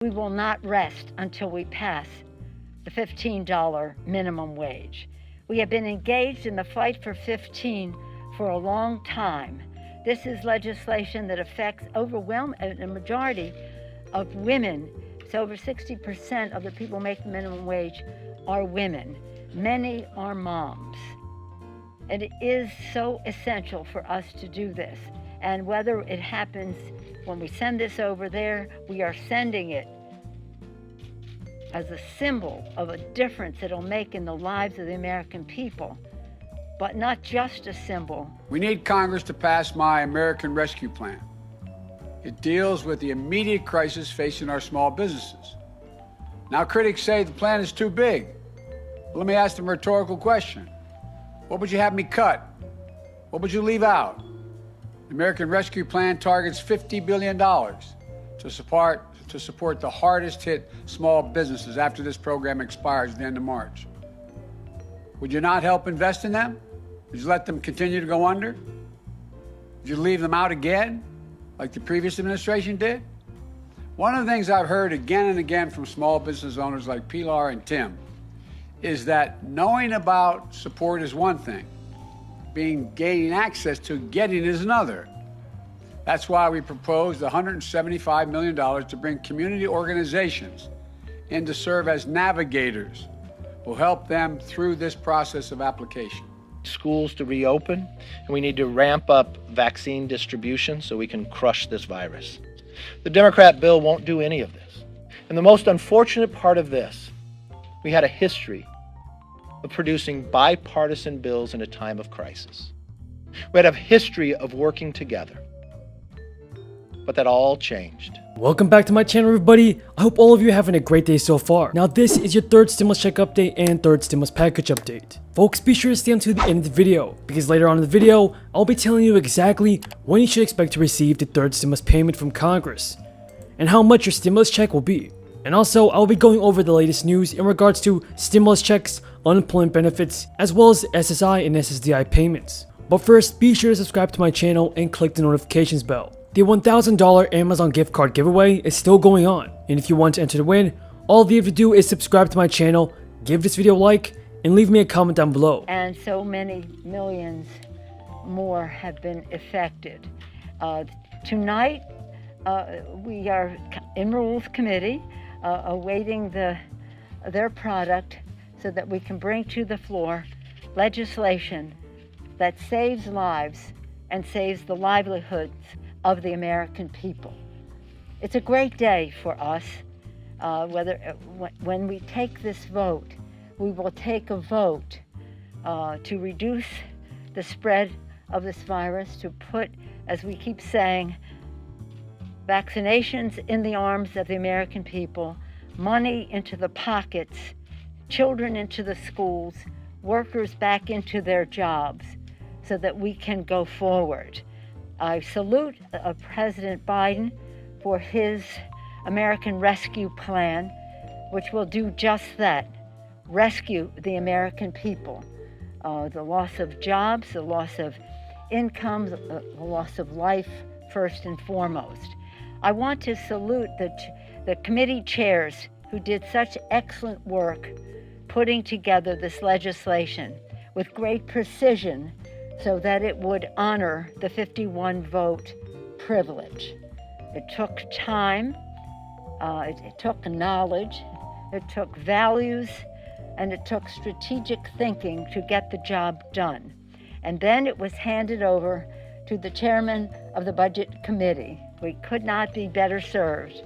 We will not rest until we pass the $15 minimum wage. We have been engaged in the fight for 15 for a long time. This is legislation that affects a majority of women. So over 60% of the people making minimum wage are women. Many are moms. And it is so essential for us to do this. And whether it happens when we send this over there, we are sending it as a symbol of a difference it'll make in the lives of the American people, but not just a symbol. We need Congress to pass my American Rescue Plan. It deals with the immediate crisis facing our small businesses. Now, critics say the plan is too big. Let me ask them a rhetorical question. What would you have me cut? What would you leave out? The American Rescue Plan targets $50 billion to support the hardest hit small businesses after this program expires at the end of March. Would you not help invest in them? Would you let them continue to go under? Would you leave them out again, like the previous administration did? One of the things I've heard again and again from small business owners like Pilar and Tim is that knowing about support is one thing, gaining access to getting it is another. That's why we proposed $175 million to bring community organizations in to serve as navigators who help them through this process of application. Schools to reopen, and we need to ramp up vaccine distribution so we can crush this virus. The Democrat bill won't do any of this. And the most unfortunate part of this, we had a history of producing bipartisan bills in a time of crisis. We had a history of working together. But that all changed. Welcome back to my channel, everybody. I hope all of you are having a great day so far. Now, this is your third stimulus check update and third stimulus package update. Folks, be sure to stay until the end of the video, because later on in the video, I'll be telling you exactly when you should expect to receive the third stimulus payment from Congress, and how much your stimulus check will be. And also, I'll be going over the latest news in regards to stimulus checks, unemployment benefits, as well as SSI and SSDI payments. But first, be sure to subscribe to my channel and click the notifications bell. The $1,000 Amazon gift card giveaway is still going on, and if you want to enter the win, all you have to do is subscribe to my channel, give this video a like, and leave me a comment down below. And so many millions more have been affected. Tonight, we are in Rules Committee awaiting their product so that we can bring to the floor legislation that saves lives and saves the livelihoods of the American people. It's a great day for us. When we take this vote, we will take a vote to reduce the spread of this virus, to put, as we keep saying, vaccinations in the arms of the American people, money into the pockets, children into the schools, workers back into their jobs, so that we can go forward. I salute President Biden for his American Rescue Plan, which will do just that, rescue the American people. The loss of jobs, the loss of income, the loss of life, first and foremost. I want to salute the committee chairs who did such excellent work putting together this legislation with great precision, so that it would honor the 51 vote privilege. It took time, it took knowledge, it took values, and it took strategic thinking to get the job done. And then it was handed over to the chairman of the Budget Committee. We could not be better served.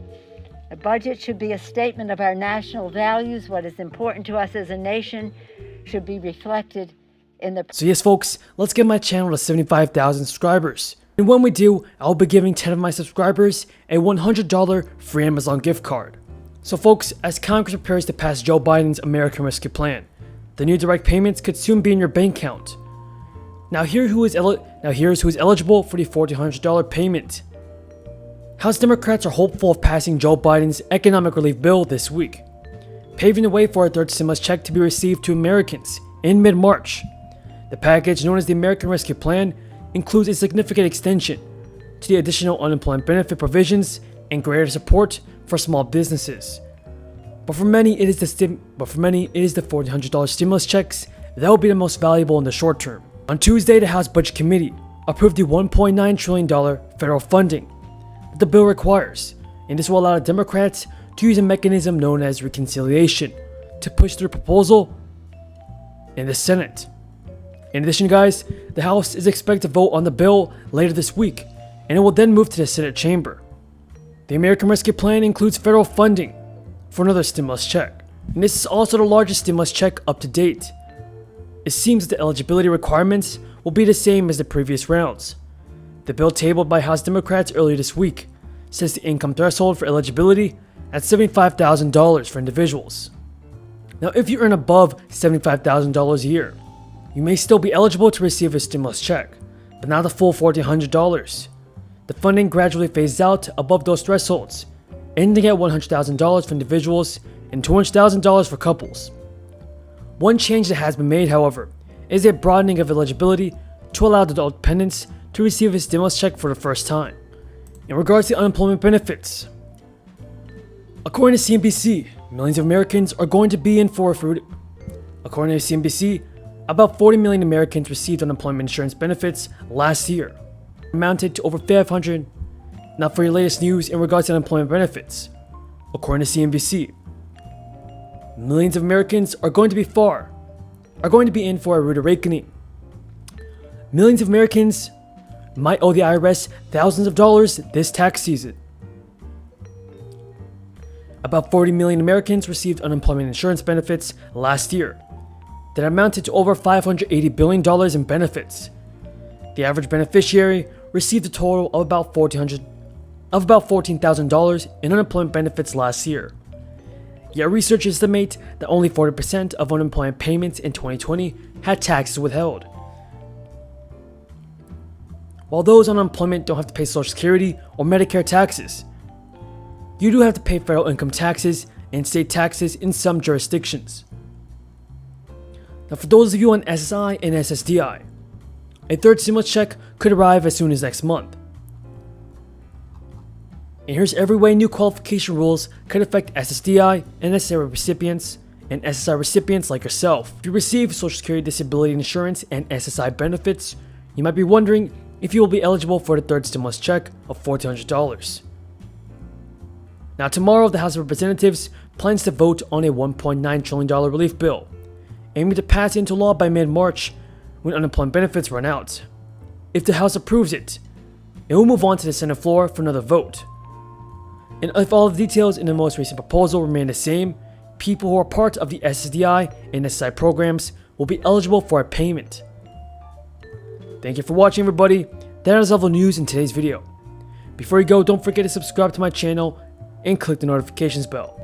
A budget should be a statement of our national values. What is important to us as a nation should be reflected. So yes, folks, let's get my channel to 75,000 subscribers. And when we do, I'll be giving 10 of my subscribers a $100 free Amazon gift card. So folks, as Congress prepares to pass Joe Biden's American Rescue Plan, the new direct payments could soon be in your bank account. Now here's who is eligible for the $1,400 payment. House Democrats are hopeful of passing Joe Biden's economic relief bill this week, paving the way for a third stimulus check to be received to Americans in mid-March. The package, known as the American Rescue Plan, includes a significant extension to the additional unemployment benefit provisions and greater support for small businesses. But for many, it is the $1,400 stimulus checks that will be the most valuable in the short term. On Tuesday, the House Budget Committee approved the $1.9 trillion federal funding that the bill requires, and this will allow the Democrats to use a mechanism known as reconciliation to push through a proposal in the Senate. In addition, guys, the House is expected to vote on the bill later this week, and it will then move to the Senate chamber. The American Rescue Plan includes federal funding for another stimulus check, and this is also the largest stimulus check up to date. It seems that the eligibility requirements will be the same as the previous rounds. The bill tabled by House Democrats earlier this week sets the income threshold for eligibility at $75,000 for individuals. Now, if you earn above $75,000 a year, you may still be eligible to receive a stimulus check, but not the full $1,400. The funding gradually phases out above those thresholds, ending at $100,000 for individuals and $200,000 for couples. One change that has been made, however, is a broadening of eligibility to allow adult dependents to receive a stimulus check for the first time. In regards to unemployment benefits, according to CNBC, millions of Americans are going to be in for According to CNBC, about 40 million Americans received unemployment insurance benefits last year, amounted to over 500. Now for your latest news in regards to unemployment benefits. According to CNBC, millions of Americans are going to be in for a rude awakening. Millions of Americans might owe the IRS thousands of dollars this tax season. About 40 million Americans received unemployment insurance benefits last year that amounted to over $580 billion in benefits. The average beneficiary received a total of about $14,000 in unemployment benefits last year. Yet researchers estimate that only 40% of unemployment payments in 2020 had taxes withheld. While those on unemployment don't have to pay Social Security or Medicare taxes, you do have to pay federal income taxes and state taxes in some jurisdictions. Now, for those of you on SSI and SSDI, a third stimulus check could arrive as soon as next month. And here's every way new qualification rules could affect SSDI and SSI recipients like yourself. If you receive Social Security Disability Insurance and SSI benefits, you might be wondering if you will be eligible for the third stimulus check of $1,400. Now tomorrow, the House of Representatives plans to vote on a $1.9 trillion relief bill, aiming to pass into law by mid-March when unemployment benefits run out. If the House approves it, it will move on to the Senate floor for another vote. And if all the details in the most recent proposal remain the same, people who are part of the SSDI and SSI programs will be eligible for a payment. Thank you for watching, everybody. That is all the news in today's video. Before you go, don't forget to subscribe to my channel and click the notifications bell.